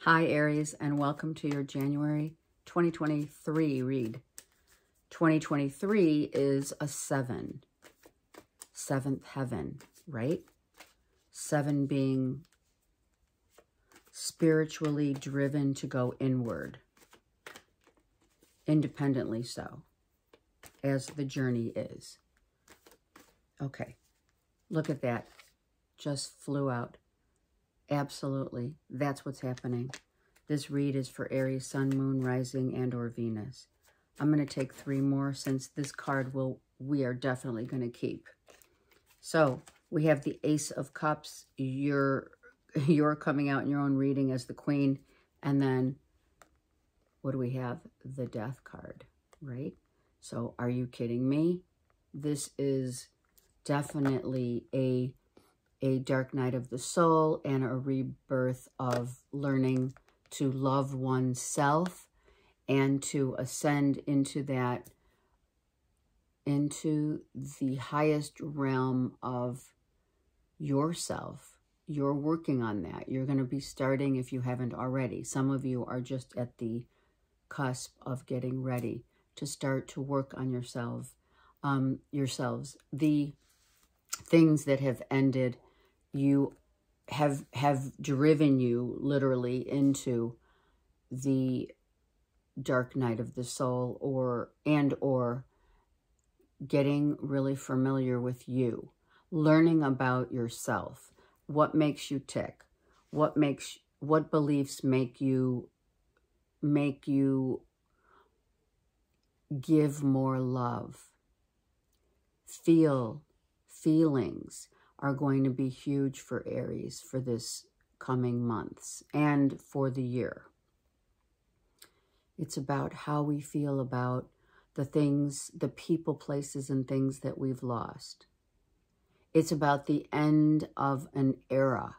Hi, Aries, and welcome to your January 2023 read. 2023 is a 7, seventh heaven, right? 7 being spiritually driven to go inward, independently so, as the journey is. Okay, look at that. Just flew out. Absolutely, that's what's happening. This read is for Aries, Sun, Moon, Rising, and or Venus. I'm going to take 3 more since this card we are definitely going to keep. So we have the Ace of Cups. You're coming out in your own reading as the Queen. And then what do we have? The Death card, right? So are you kidding me? This is definitely a dark night of the soul and a rebirth of learning to love oneself and to ascend into the highest realm of yourself. You're working on that. You're going to be starting if you haven't already. Some of you are just at the cusp of getting ready to start to work on yourselves. The things that have ended, you have driven you literally into the dark night of the soul, or getting really familiar with you, learning about yourself, what makes you tick, what beliefs make you give more love. Feelings are going to be huge for Aries for this coming months and for the year. It's about how we feel about the things, the people, places, and things that we've lost. It's about the end of an era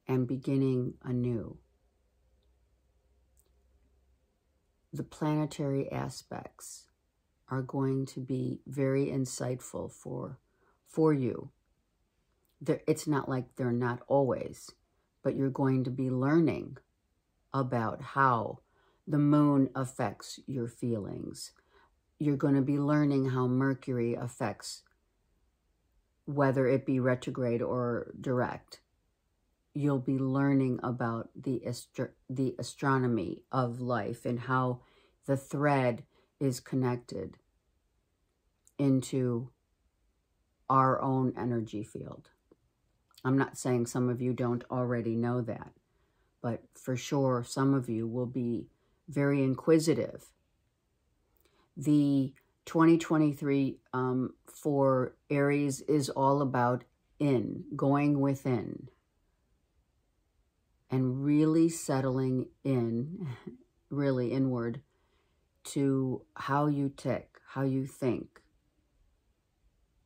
and beginning anew. The planetary aspects are going to be very insightful for you. It's not like they're not always, but you're going to be learning about how the moon affects your feelings. You're going to be learning how Mercury affects, whether it be retrograde or direct. You'll be learning about the astronomy of life and how the thread is connected into our own energy field. I'm not saying some of you don't already know that, but for sure some of you will be very inquisitive. The 2023 for Aries is all about going within and really settling in, really inward, to how you tick, how you think,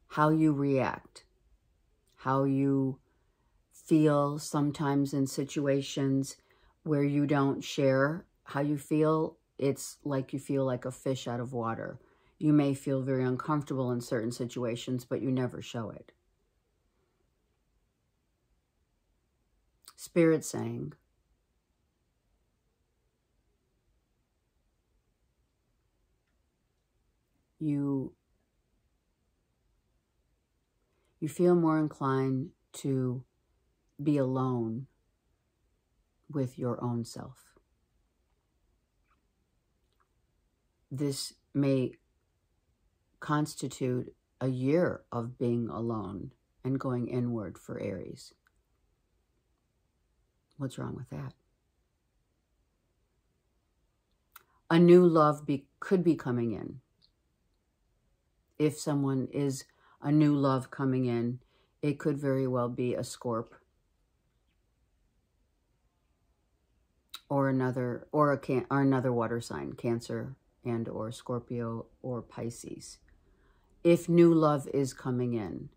how you react, how you feel sometimes in situations where you don't share how you feel. It's like you feel like a fish out of water. You may feel very uncomfortable in certain situations, but you never show it. Spirit saying, you feel more inclined to be alone with your own self. This may constitute a year of being alone and going inward for Aries. What's wrong with that? A new love could be coming in. If someone is a new love coming in, it could very well be a Scorp or another water sign, Cancer and or Scorpio or Pisces. If new love is coming in,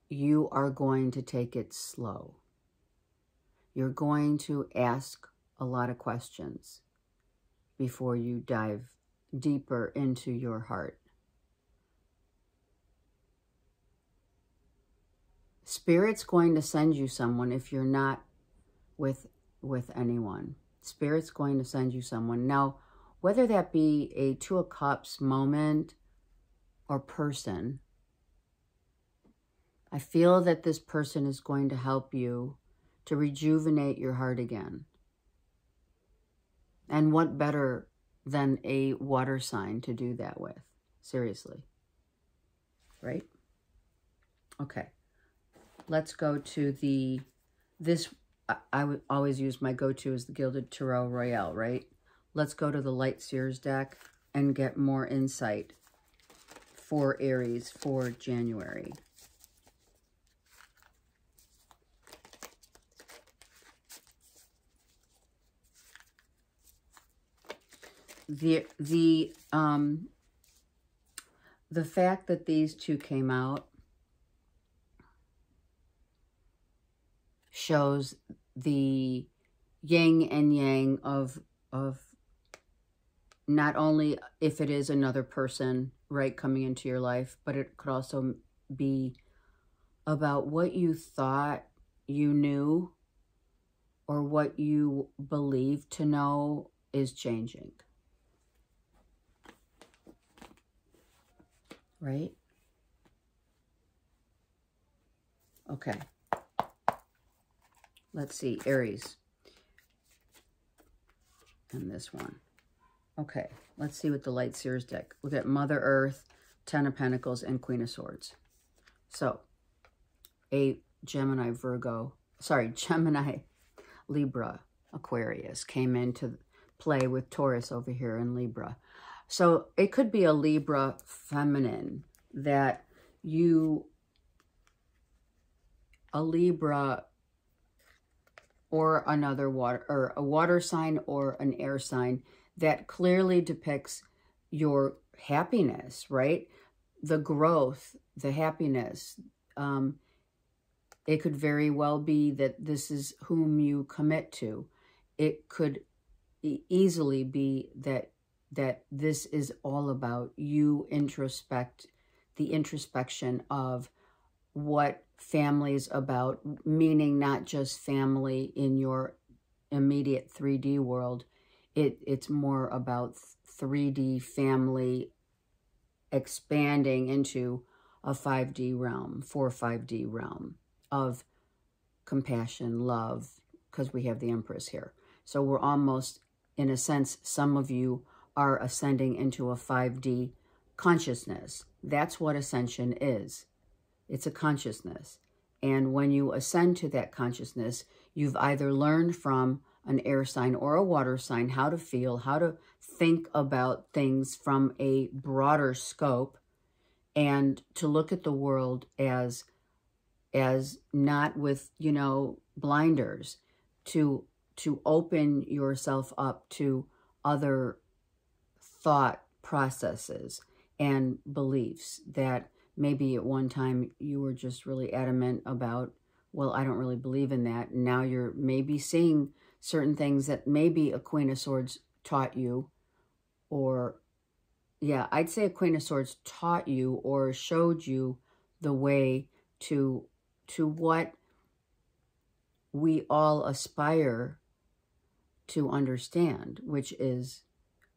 you are going to take it slow. You're going to ask a lot of questions before you dive deeper into your heart. Spirit's going to send you someone if you're not with anyone. Spirit's going to send you someone. Now, whether that be a Two of Cups moment or person, I feel that this person is going to help you to rejuvenate your heart again. And what better than a water sign to do that with? Seriously. Right? Okay. Let's go to this, I would always use my go-to as the Gilded Tarot Royale, right? Let's go to the Light Seers deck and get more insight for Aries for January. The fact that these two came out shows the yin and yang of not only if it is another person, right, coming into your life, but it could also be about what you thought you knew or what you believed to know is changing. Right? Okay. Let's see, Aries. And this one. Okay, let's see what the Light Seers deck. We've got Mother Earth, Ten of Pentacles, and Queen of Swords. So, a Gemini, Libra, Aquarius came into play with Taurus over here in Libra. So it could be a Libra feminine that a Libra or another a water sign or an air sign that clearly depicts your happiness, right? The growth, the happiness. It could very well be that this is whom you commit to. It could easily be that this is all about you the introspection of what family is about, meaning not just family in your immediate 3D world. It's more about 3D family expanding into a 5D realm, 4-5D realm of compassion, love, because we have the Empress here. So we're almost, in a sense, some of you are ascending into a 5D consciousness. That's what ascension is. It's a consciousness. And when you ascend to that consciousness, you've either learned from an air sign or a water sign how to feel, how to think about things from a broader scope, and to look at the world as not with, blinders, to open yourself up to other thought processes and beliefs that maybe at one time you were just really adamant about, well, I don't really believe in that. And now you're maybe seeing certain things that maybe a Queen of Swords taught you, or, yeah, I'd say a Queen of Swords taught you or showed you the way to what we all aspire to understand, which is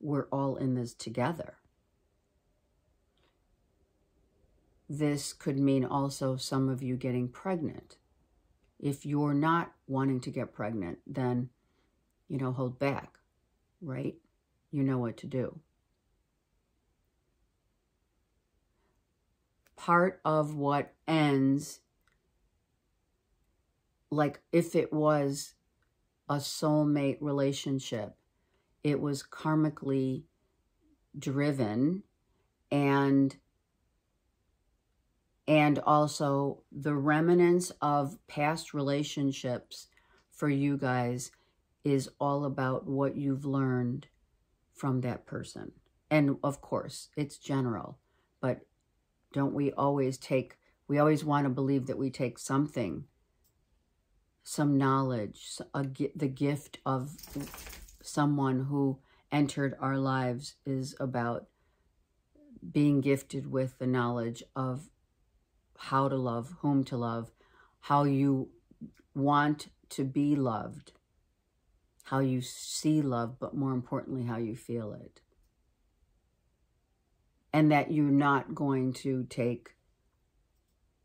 we're all in this together. This could mean also some of you getting pregnant. If you're not wanting to get pregnant, then, hold back, right? You know what to do. Part of what ends, like if it was a soulmate relationship, it was karmically driven, and also the remnants of past relationships for you guys is all about what you've learned from that person. And of course, it's general, but don't we always want to believe that we take something, some knowledge, the gift of someone who entered our lives is about being gifted with the knowledge of how to love, whom to love, how you want to be loved, how you see love, but more importantly, how you feel it. And that you're not going to take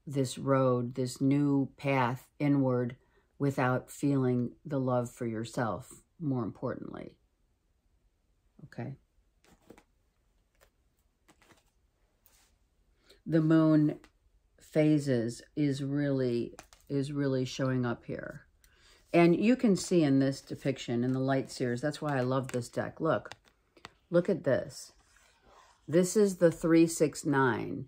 this road, this new path inward without feeling the love for yourself, more importantly. Okay? The moon phases is really showing up here. And you can see in this depiction, in the Light Seers, that's why I love this deck. Look at this. This is the 369,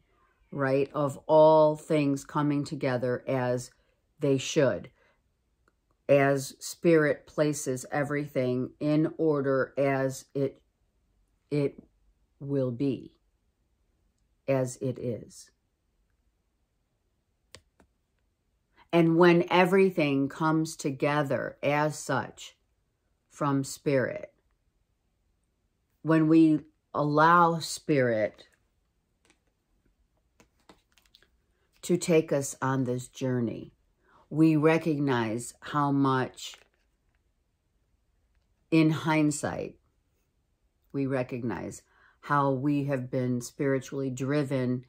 right, of all things coming together as they should, as Spirit places everything in order as it will be, as it is. And when everything comes together as such from Spirit, when we allow Spirit to take us on this journey, we recognize how much, in hindsight, we recognize how we have been spiritually driven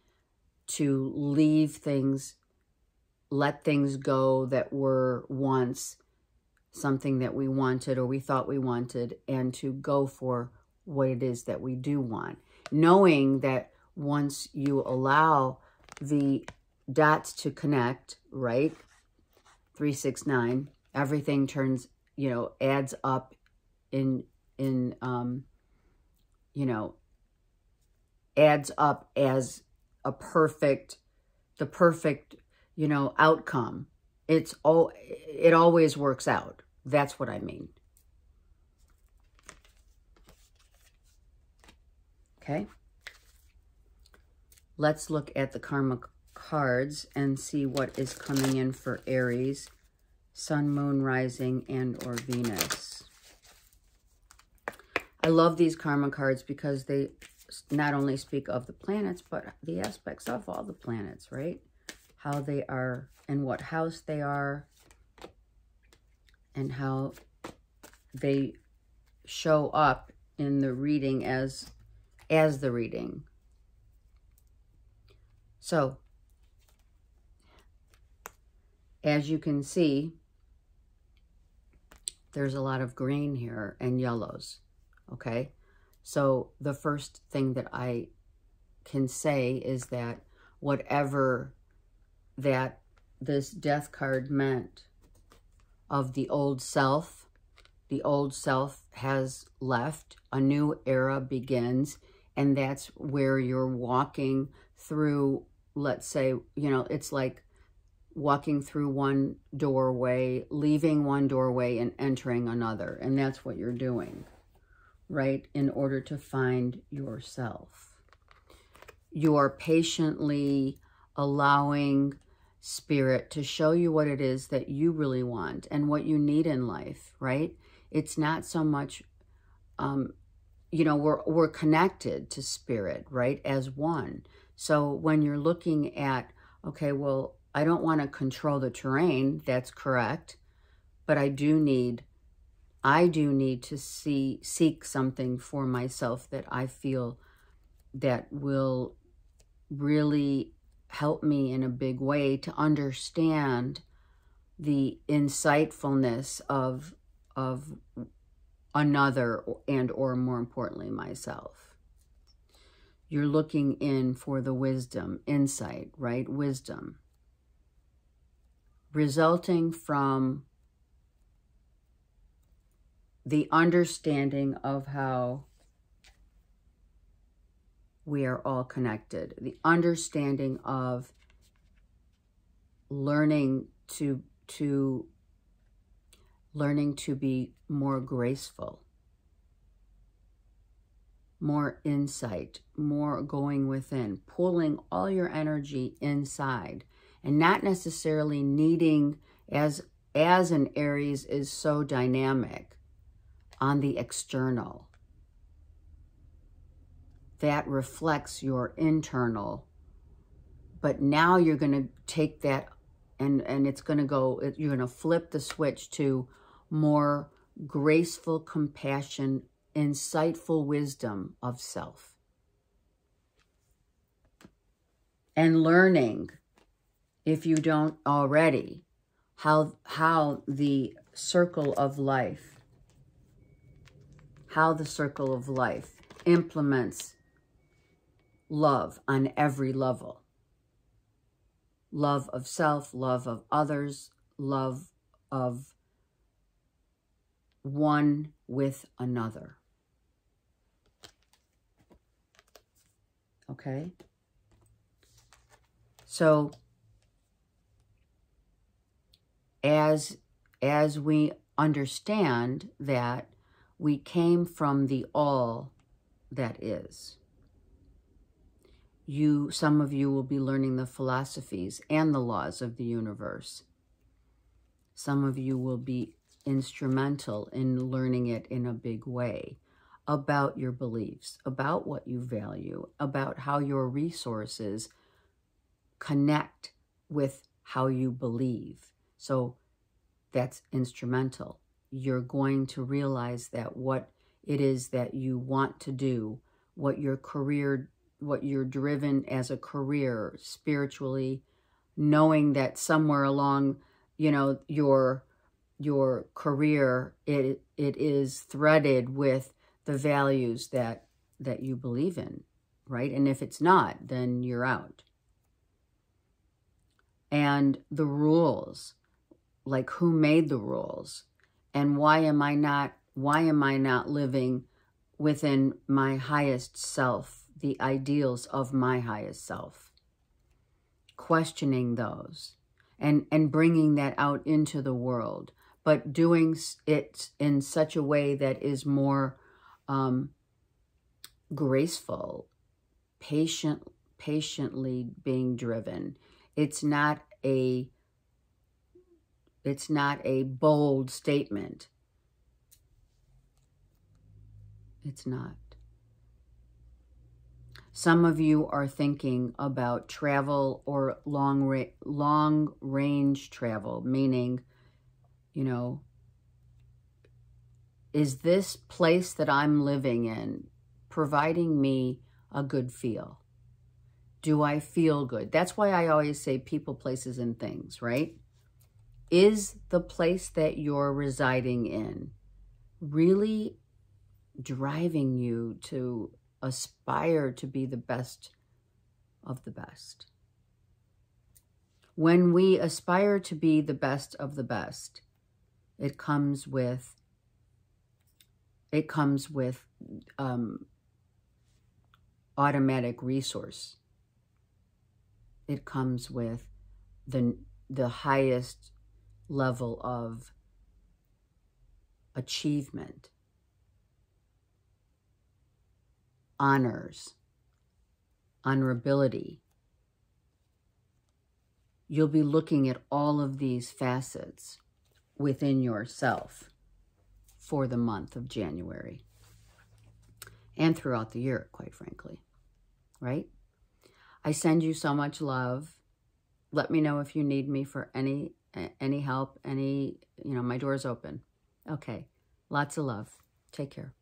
to leave things, let things go that were once something that we wanted or we thought we wanted, and to go for what it is that we do want. Knowing that once you allow the dots to connect, right, 369, everything turns, adds up adds up as the perfect, outcome. It always works out. That's what I mean. Okay. Let's look at the karma cards and see what is coming in for Aries, Sun, Moon, Rising, and or Venus. I love these karma cards because they not only speak of the planets, but the aspects of all the planets, right? How they are and what house they are and how they show up in the reading as the reading. So, as you can see, there's a lot of green here and yellows, okay? So the first thing that I can say is that whatever that this death card meant of the old self has left, a new era begins, and that's where you're walking through, let's say, it's like walking through one doorway, leaving one doorway and entering another. And that's what you're doing, right? In order to find yourself. You are patiently allowing Spirit to show you what it is that you really want and what you need in life, right? It's not so much, we're connected to Spirit, right? As one. So when you're looking at, okay, well, I don't want to control the terrain. That's correct. But I do need to seek something for myself that I feel that will really help me in a big way to understand the insightfulness of another and or more importantly myself. You're looking in for the wisdom, insight, right? Wisdom. Resulting from the understanding of how we are all connected. The understanding of learning to be more graceful, more insight, more going within, pulling all your energy inside, and not necessarily needing, as an Aries is so dynamic on the external. That reflects your internal. But now you're going to take that and it's going to go, you're going to flip the switch to more graceful compassion, insightful wisdom of self. And learning, if you don't already, how the circle of life, implements love on every level. Love of self, love of others, love of one with another. Okay? So as we understand that we came from the all that is, some of you will be learning the philosophies and the laws of the universe. Some of you will be instrumental in learning it in a big way about your beliefs, about what you value, about how your resources connect with how you believe. So that's instrumental. You're going to realize that what it is that you want to do, what your career, what you're driven as a career spiritually, knowing that somewhere along, you know, your career, it is threaded with the values that you believe in, right? And if it's not, then you're out. And the rules, like who made the rules, and why am I not living within my highest self, the ideals of my highest self? Questioning those and bringing that out into the world, but doing it in such a way that is more graceful, patiently being driven. It's not a bold statement. It's not. Some of you are thinking about travel or long range travel, meaning, you know, is this place that I'm living in providing me a good feel? Do I feel good? That's why I always say people, places, and things, right? Is the place that you're residing in really driving you to aspire to be the best of the best? When we aspire to be the best of the best, it comes with automatic resource. It comes with the highest level of achievement, honors, honorability. You'll be looking at all of these facets within yourself for the month of January and throughout the year, quite frankly, right? I send you so much love. Let me know if you need me for any help, my door's open. Okay, lots of love. Take care.